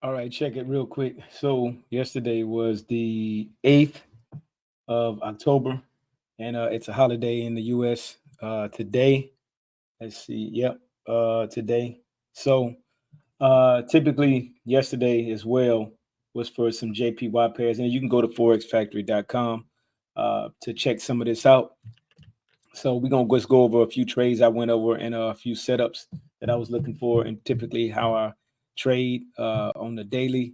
All right, check it real quick. So yesterday was the 8th of October, and it's a holiday in the US today. Let's see. Yep, today. So typically yesterday as well was for some JPY pairs, and you can go to forexfactory.com to check some of this out. So we're gonna just go over a few trades I went over and a few setups that I was looking for, and typically how I trade on the daily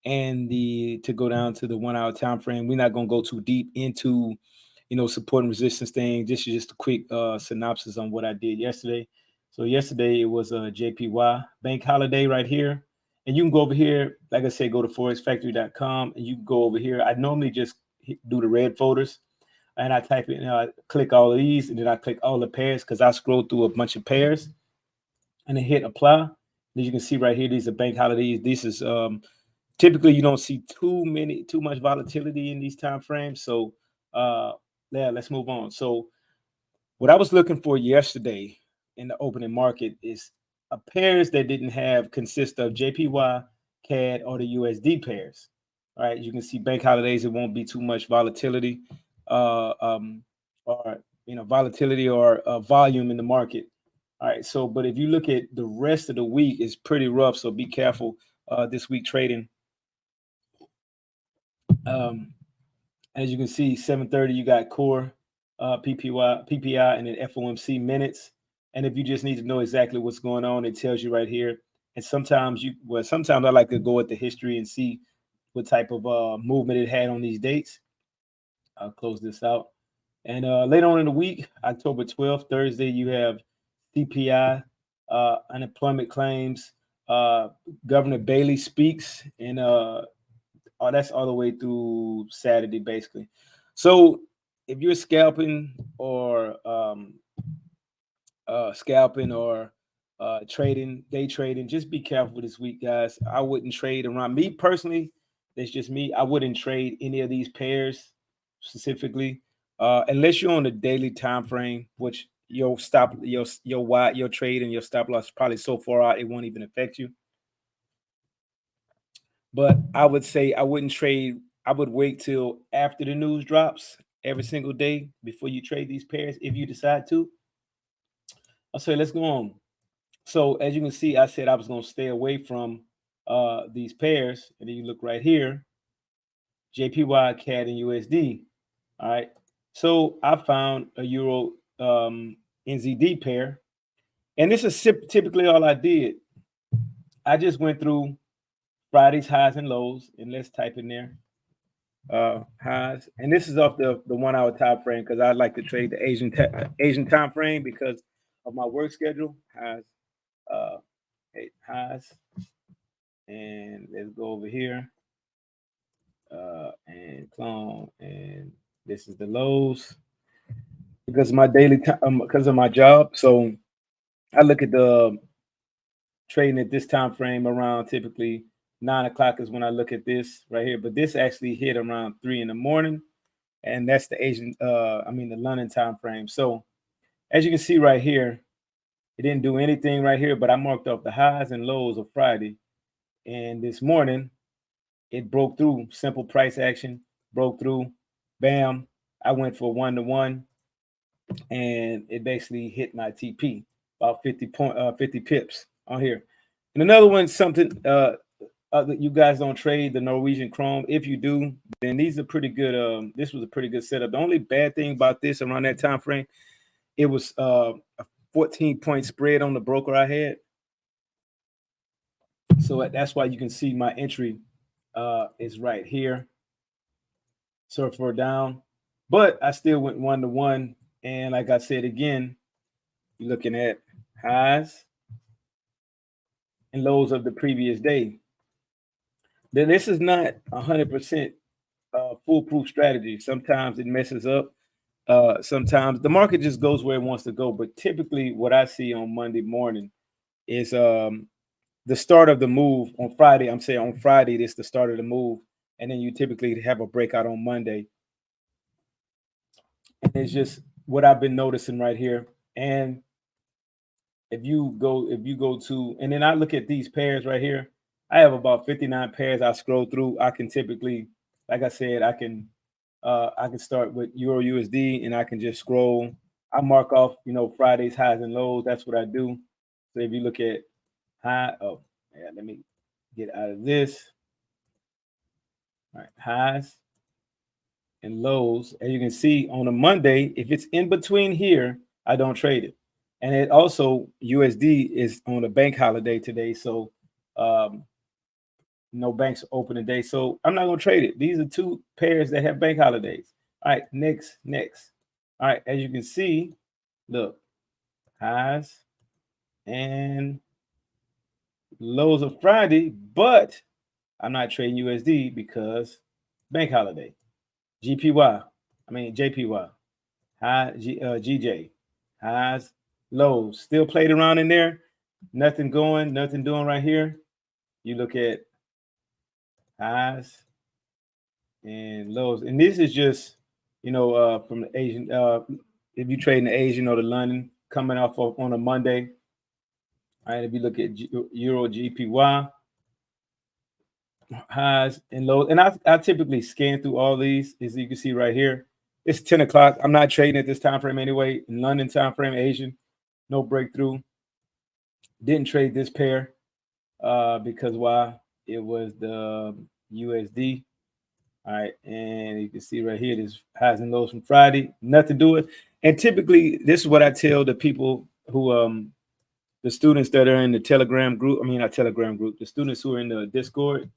and the to go down to the 1 hour time frame. We're not gonna go too deep into support and resistance thing. This is just a quick synopsis on what I did yesterday. So yesterday it was a JPY bank holiday right here. And you can go over here, like I said, go to forexfactory.com and you can go over here. I normally just do the red folders and I type it, I click all of these, and then I click all the pairs because I scroll through a bunch of pairs and then hit apply. As you can see right here, these are bank holidays. This is typically you don't see too much volatility in these time frames. So yeah, let's move on. So what I was looking for yesterday in the opening market is a pairs that didn't have consist of JPY, CAD, or the USD pairs. All right, you can see bank holidays. It won't be too much volatility, uh, um, or volatility or volume in the market. All right, so but if you look at the rest of the week, it's pretty rough. So be careful this week trading. Um, as you can see, 7:30 you got core, PPI, and then FOMC minutes. And if you just need to know exactly what's going on, it tells you right here. And sometimes I like to go at the history and see what type of movement it had on these dates. I'll close this out. And later on in the week, October 12th, Thursday, you have CPI, unemployment claims. Governor Bailey speaks, and that's all the way through Saturday, basically. So if you're scalping or trading, day trading, just be careful this week, guys. I wouldn't trade around me personally. That's just me. I wouldn't trade any of these pairs specifically, unless you're on the daily time frame, which your stop your wide your trade and your stop loss is probably so far out it won't even affect you. But I would say I wouldn't trade. I would wait till after the news drops every single day before you trade these pairs if you decide to. I'll say let's go on. So as you can see, I said I was going to stay away from these pairs, and then you look right here, JPY, CAD, and USD. All right. So I found a Euro NZD pair, and this is typically all I did. I just went through Friday's highs and lows, and let's type in there highs. And this is off the 1 hour time frame because I like to trade the Asian time frame because of my work schedule. Uh, highs, and let's go over here and clone, and this is the lows because of my daily time because of my job. So I look at the trading at this time frame around typically 9 o'clock is when I look at this right here. But this actually hit around 3 in the morning, and that's the the London time frame. So as you can see right here, it didn't do anything right here, but I marked off the highs and lows of Friday. And this morning, it broke through simple price action, broke through, bam. I went for 1 to 1, and it basically hit my TP about 50 pips on here. And another one, something you guys don't trade the Norwegian Chrome. If you do, then these are pretty good. This was a pretty good setup. The only bad thing about this around that time frame, it was a 14-point spread on the broker I had. So that's why you can see my entry is right here. So for down, but I still went 1 to 1. And like I said again, you're looking at highs and lows of the previous day. Then this is not 100% foolproof strategy. Sometimes it messes up. Sometimes the market just goes where it wants to go. But typically, what I see on Monday morning is the start of the move on Friday. I'm saying on Friday, this the start of the move, and then you typically have a breakout on Monday. And it's just what I've been noticing right here. And if you go to, and then I look at these pairs right here, I have about 59 pairs I scroll through. I can typically, like I said, I can start with Euro USD and I can just scroll. I mark off, Friday's highs and lows. That's what I do. So if you look at oh yeah, let me get out of this. All right, highs and lows. As you can see on a Monday, if it's in between here, I don't trade it. And it also USD is on a bank holiday today, so no banks open today, so I'm not gonna trade it. These are two pairs that have bank holidays. All right, next. All right, as you can see, look, highs and lows of Friday, but I'm not trading USD because bank holiday. JPY, GJ, highs, lows, still played around in there. Nothing going, nothing doing right here. You look at highs and lows, and this is just from the Asian. If you trade in the Asian or the London, coming off of on a Monday. All right, if you look at Euro GPY, highs and lows, and I typically scan through all these, as you can see right here. It's 10 o'clock. I'm not trading at this time frame anyway. In London time frame, Asian, no breakthrough. Didn't trade this pair because why? It was the USD. All right, and you can see right here, this highs and lows from Friday, nothing to do it. And typically, this is what I tell the people who the students that are in the Telegram group. I mean, not Telegram group. The students who are in the Discord.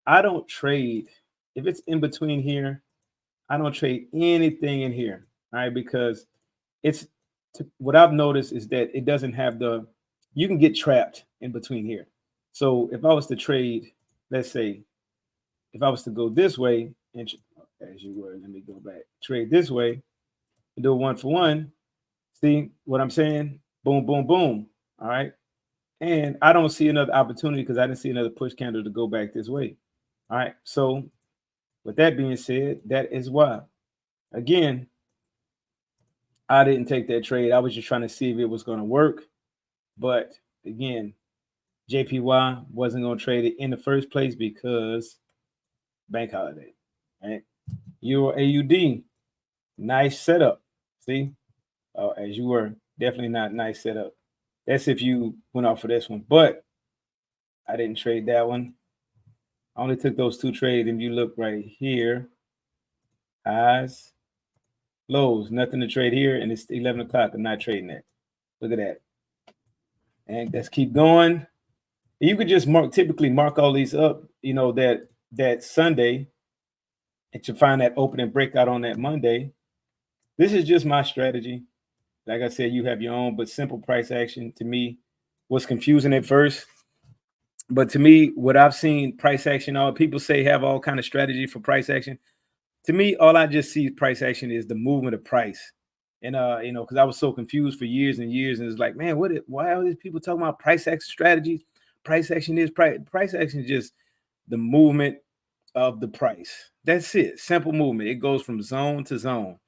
I don't trade if it's in between here. I don't trade anything in here. All right, because what I've noticed is that it doesn't have you can get trapped in between here. So if I was to trade, let's say, if I was to go this way, and as you were, let me go back, trade this way, and do a 1-for-1. See what I'm saying? Boom, boom, boom. All right. And I don't see another opportunity because I didn't see another push candle to go back this way. All right. So with that being said, that is why, again, I didn't take that trade. I was just trying to see if it was going to work. But again, JPY wasn't going to trade it in the first place because bank holiday. Right? Euro AUD, nice setup. See, as you were, definitely not nice setup. That's if you went off for this one, but I didn't trade that one. I only took those two trades. And you look right here, highs, lows, nothing to trade here, and it's 11 o'clock. I'm not trading that. Look at that. And let's keep going. You could just typically mark all these up, that Sunday, and to find that opening breakout on that Monday. This is just my strategy. Like I said, you have your own, but simple price action to me was confusing at first. But to me, what I've seen price action, all people say have all kind of strategy for price action. To me, all I just see price action is the movement of price. And because I was so confused for years and years, and it's like, man, why are these people talking about price action strategies? Price action is price action is just the movement of the price. That's it. Simple movement. It goes from zone to zone.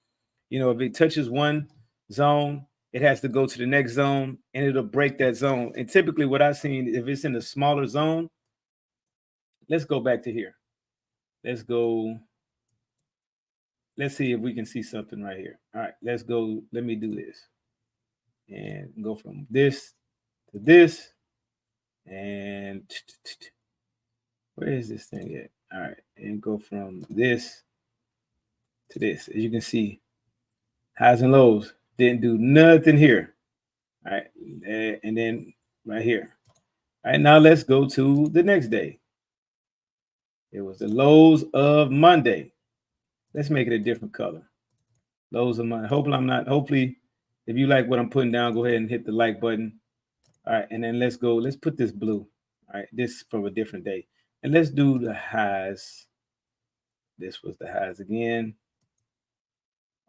If it touches one zone, it has to go to the next zone and it'll break that zone. And typically what I've seen, if it's in a smaller zone, let's go back to here. Let's see if we can see something right here. All right, let's go. Let me do this and go from this to this. And where is this thing at? All right, and go from this to this. As you can see, highs and lows didn't do nothing here. All right, and then right here. All right, now let's go to the next day. It was the lows of Monday. Let's make it a different color. Lows of Monday. Hopefully, if you like what I'm putting down, go ahead and hit the like button. All right, and then let's go. Let's put this blue. All right, this from a different day. And let's do the highs. This was the highs again.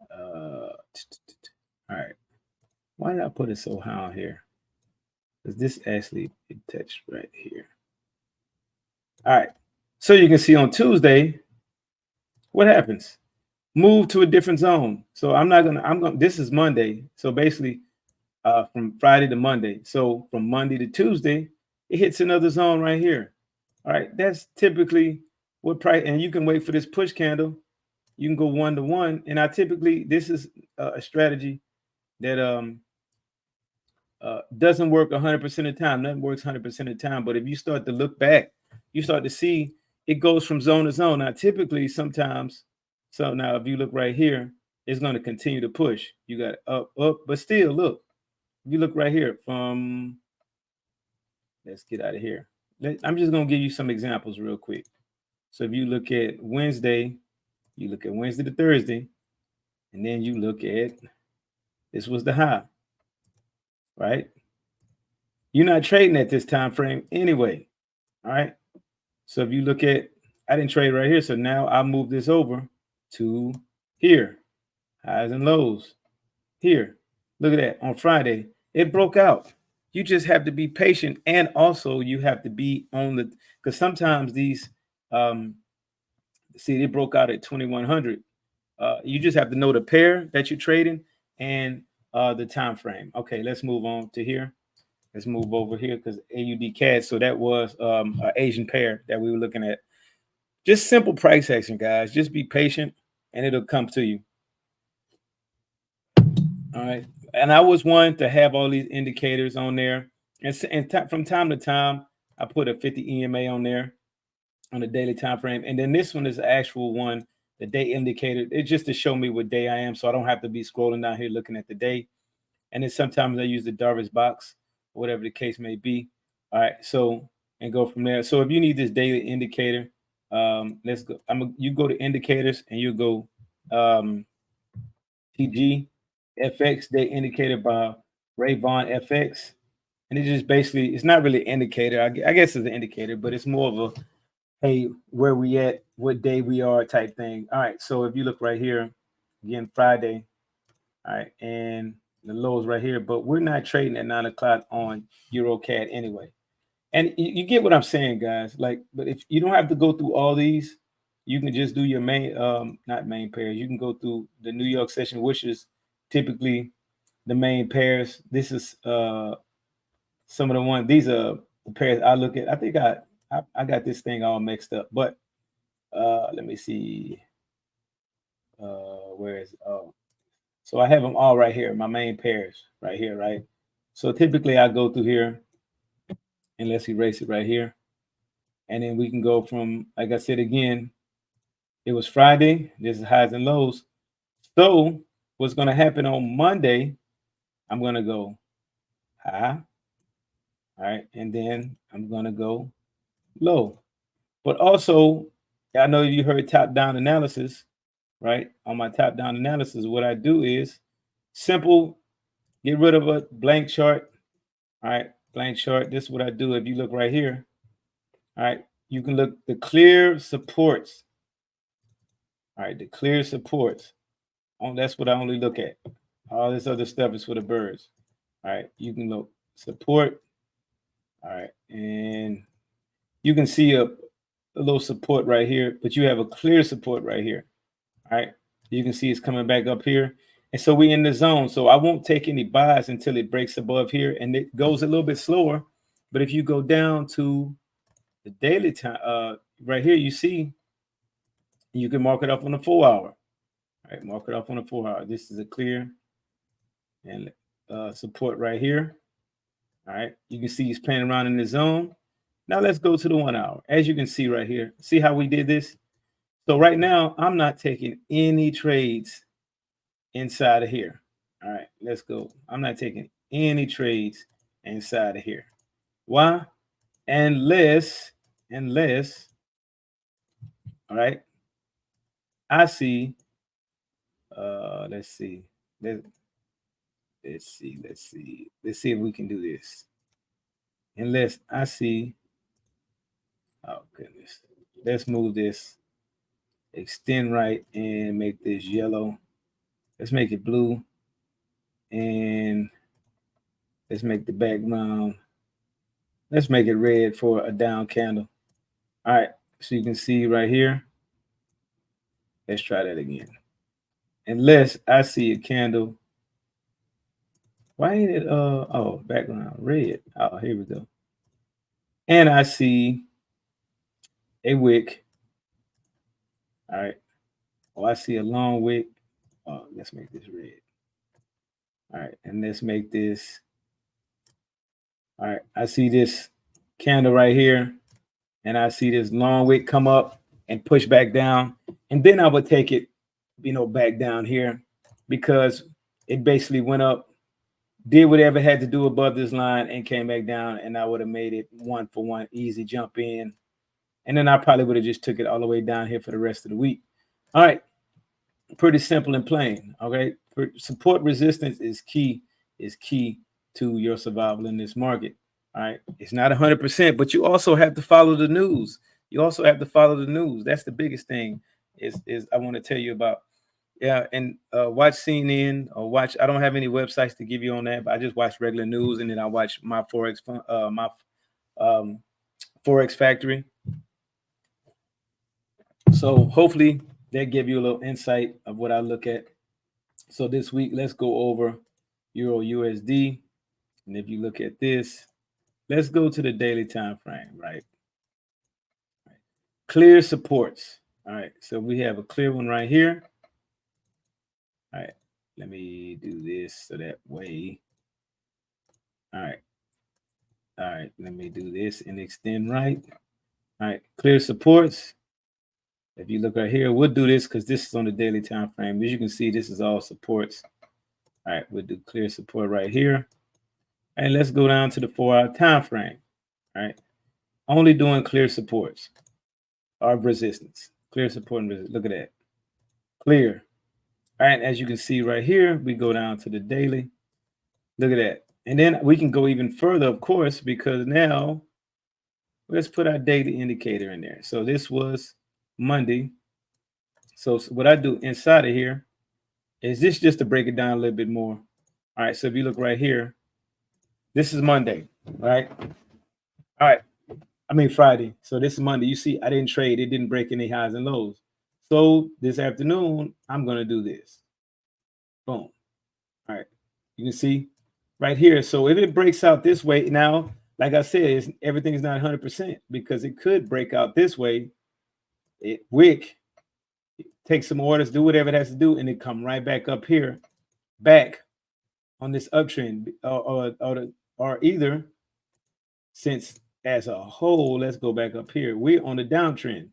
All right. Why did I put it so high on here? Because this actually it touched right here. All right. So you can see on Tuesday, what happens? Move to a different zone. So this is Monday. So basically from Friday to Monday. So from Monday to Tuesday, it hits another zone right here. All right, that's typically what price, and you can wait for this push candle. You can go 1 to 1, and I typically, this is a strategy that doesn't work 100% of the time. Nothing works 100% of the time. But if you start to look back, you start to see it goes from zone to zone. Now, typically, sometimes, so now if you look right here, it's going to continue to push. You got up, up, but still, look. If you look right here from, let's get out of here. I'm just going to give you some examples real quick. So if you look at Wednesday, you look at Wednesday to Thursday, and then you look at, this was the high, right? You're not trading at this time frame anyway. All right. So if you look at, I didn't trade right here. So now I move this over to here, highs and lows here. Look at that. On Friday, it broke out. You just have to be patient. And also you have to be on the, because sometimes these, see, it broke out at 2100. You just have to know the pair that you're trading and the time frame. Okay, let's move on to here. Let's move over here because AUD CAD. So that was an Asian pair that we were looking at. Just simple price action, guys. Just be patient and it'll come to you. All right. And I was one to have all these indicators on there. And from time to time, I put a 50 EMA on there on the daily time frame. And then this one is the actual one, the day indicator. It's just to show me what day I am. So I don't have to be scrolling down here looking at the day. And then sometimes I use the Darvish box, whatever the case may be. All right, so and go from there. So if you need this daily indicator, let's go. You go to indicators and you go TG FX day indicator by Ray Vaughn FX, and it just basically, it's not really an indicator. I guess it's an indicator, but it's more of a, hey, where we at, what day we are type thing. All right, so if you look right here, again Friday, all right, and the lows right here, but we're not trading at 9 o'clock on EuroCAD anyway. And you get what I'm saying, guys. Like, but if you don't have to go through all these, you can just do your main, not main pairs. You can go through the New York session, which is typically the main pairs. This is some of the ones. These are the pairs I look at. I think I got this thing all mixed up, but let me see. Where is, oh, so I have them all right here, my main pairs right here, right? So typically I go through here and let's erase it right here. And then we can go from, like I said again, it was Friday. This is highs and lows. So what's going to happen on Monday, I'm going to go high. All right. And then I'm going to go low. But also, I know you heard top-down analysis, right? On my top-down analysis, what I do is simple, get rid of a blank chart. All right, blank chart. This is what I do. If you look right here, all right, you can look the clear supports. All right, the clear supports. That's what I only look at. All this other stuff is for the birds. All right, you can look support. All right, and you can see a little support right here, but you have a clear support right here. All right, you can see it's coming back up here. And so we in the zone. So I won't take any buys until it breaks above here, and it goes a little bit slower. But if you go down to the daily time, right here, you see you can mark it up on the 4 hour. All right, mark it up on the 4 hour. This is a clear and support right here. All right, you can see he's playing around in the zone. Now let's go to the 1 hour. As you can see right here, see how we did this? So right now, I'm not taking any trades inside of here. All right, let's go. I'm not taking any trades inside of here. Why? Unless, all right, I see, let's see. Let's see if we can do this. Unless I see, oh goodness, let's move this, extend right and make this yellow. Let's make it blue. And let's make the background, let's make it red for a down candle. All right, so you can see right here. Let's try that again. Unless I see a candle. Why ain't it, oh, background red. Oh, here we go. And I see a wick. All right. Oh, I see a long wick. Oh, let's make this red. All right, and let's make this. All right, I see this candle right here, and I see this long wick come up and push back down, and then I would take it, back down here, because it basically went up, did whatever it had to do above this line, and came back down, and I would have made it 1-for-1 easy jump in, and then I probably would have just took it all the way down here for the rest of the week. All right, pretty simple and plain. Okay, support resistance is key to your survival in this market. All right, it's not 100%, but you also have to follow the news. That's the biggest thing. Is I want to tell you about. Yeah, and watch CNN or watch. I don't have any websites to give you on that, but I just watch regular news, and then I watch my Forex Factory. So hopefully that give you a little insight of what I look at. So this week, let's go over Euro USD, and if you look at this, let's go to the daily time frame. Right. Clear supports. All right, so we have a clear one right here. All right, let me do this so that way. All right, let me do this and extend right. All right, clear supports. If you look right here, we'll do this because this is on the daily time frame. As you can see, this is all supports. All right, we'll do clear support right here. And let's go down to the 4-hour time frame. All right, only doing clear supports or resistance. Clear support and resistance. Look at that. Clear. All right, as you can see right here, we go down to the daily. Look at that. And then we can go even further, of course, because now let's put our daily indicator in there. So this was Monday. So what I do inside of here is this, just to break it down a little bit more. All right, so if you look right here, this is Monday, right? All right, I mean Friday. So this is Monday. You see, I didn't trade. It didn't break any highs and lows. So this afternoon, I'm going to do this. Boom. All right, you can see right here. So if it breaks out this way, now, like I said, everything's not 100% because it could break out this way. It wick, take some orders, do whatever it has to do, and it come right back up here, back on this uptrend, or either, since as a whole, let's go back up here. We're on the downtrend,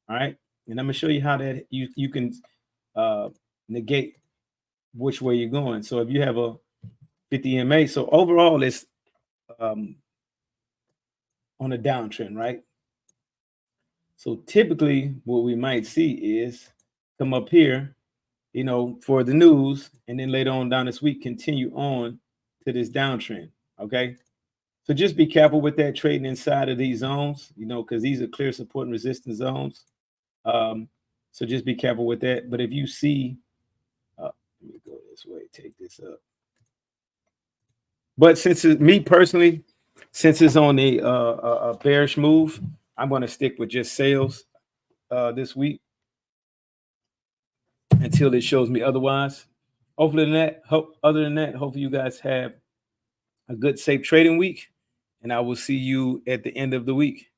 all right? And I'm gonna show you how that you can negate which way you're going. So if you have a 50 EMA, so overall it's on a downtrend, right? So typically what we might see is come up here, for the news, and then later on down this week, continue on to this downtrend, okay? So just be careful with that trading inside of these zones, because these are clear support and resistance zones. So just be careful with that. But if you see, let me go this way, take this up. But since it's me personally, since it's on a bearish move, I'm going to stick with just sales this week until it shows me otherwise. Other than that, hopefully you guys have a good, safe trading week, and I will see you at the end of the week.